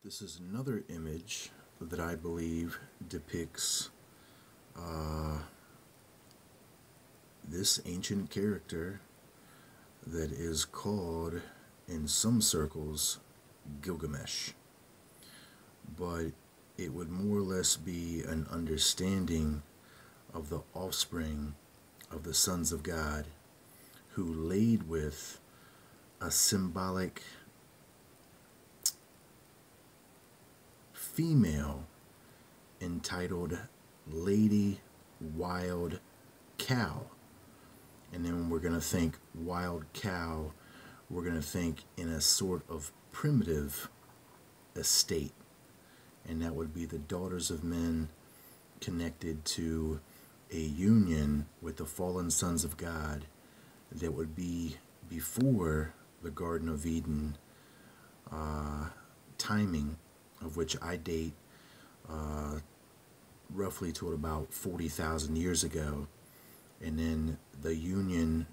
This is another image that I believe depicts this ancient character that is called, in some circles, Gilgamesh. But it would more or less be an understanding of the offspring of the sons of God who laid with a symbolic female entitled Lady Wild Cow. And then when we're going to think wild cow, we're going to think in a sort of primitive estate. And that would be the daughters of men connected to a union with the fallen sons of God that would be before the Garden of Eden timing, of which I date roughly to about 40,000 years ago. And then the union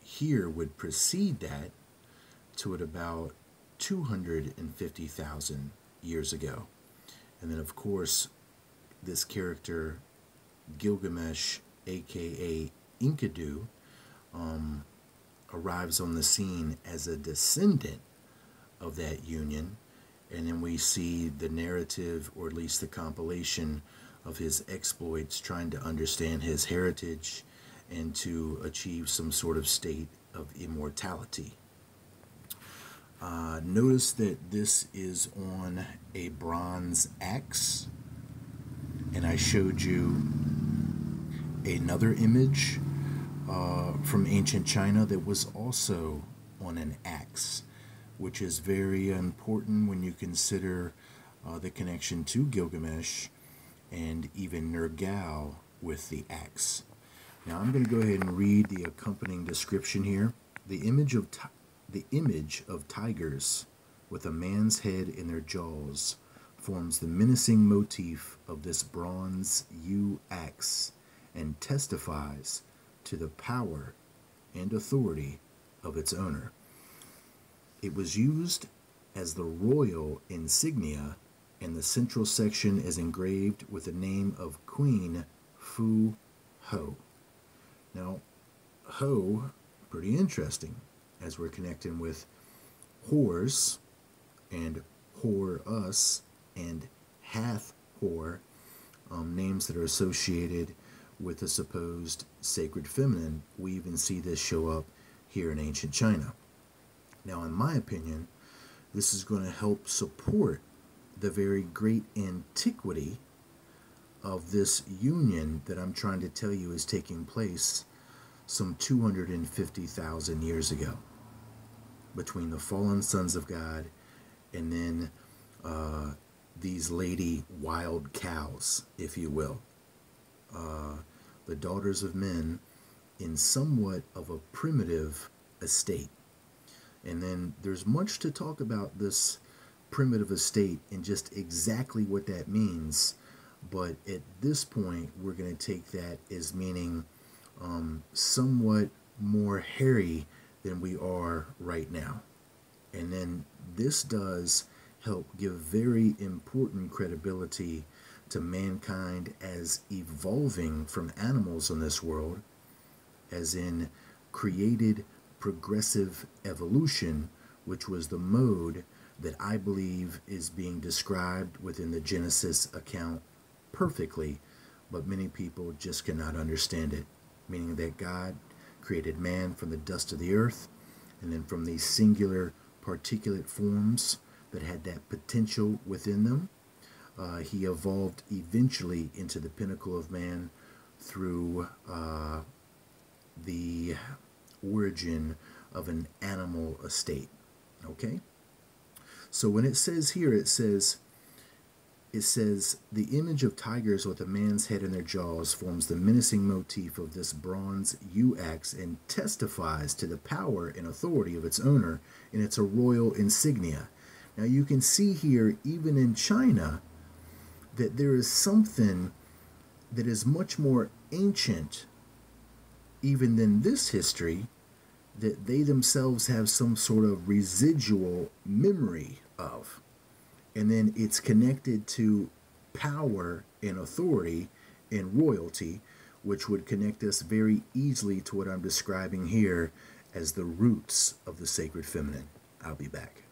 here would precede that to at about 250,000 years ago. And then, of course, this character, Gilgamesh, aka Enkidu, arrives on the scene as a descendant of that union. And then we see the narrative, or at least the compilation of his exploits, trying to understand his heritage and to achieve some sort of state of immortality. Notice that this is on a bronze axe, and I showed you another image from ancient China that was also on an axe, which is very important when you consider the connection to Gilgamesh and even Nergal with the axe. Now I'm going to go ahead and read the accompanying description here. The image of tigers with a man's head in their jaws forms the menacing motif of this bronze yew axe and testifies to the power and authority of its owner. It was used as the royal insignia, and the central section is engraved with the name of Queen Fu Ho. Now, Ho, pretty interesting, as we're connecting with whores and whore us and hath whore, names that are associated with the supposed sacred feminine. We even see this show up here in ancient China. Now, in my opinion, this is going to help support the very great antiquity of this union that I'm trying to tell you is taking place some 250,000 years ago between the fallen sons of God and then these lady wild cows, if you will, the daughters of men in somewhat of a primitive estate. And then there's much to talk about this primitive estate and just exactly what that means. But at this point, we're going to take that as meaning somewhat more hairy than we are right now. And then this does help give very important credibility to mankind as evolving from animals in this world, as in created progressive evolution, which was the mode that I believe is being described within the Genesis account perfectly, but many people just cannot understand it, meaning that God created man from the dust of the earth, and then from these singular particulate forms that had that potential within them, he evolved eventually into the pinnacle of man through the origin of an animal estate. Okay? So when it says here, it says the image of tigers with a man's head in their jaws forms the menacing motif of this bronze yew axe and testifies to the power and authority of its owner, and it's a royal insignia. Now you can see here, even in China, that there is something that is much more ancient even than this history, that they themselves have some sort of residual memory of. And then it's connected to power and authority and royalty, which would connect us very easily to what I'm describing here as the roots of the sacred feminine. I'll be back.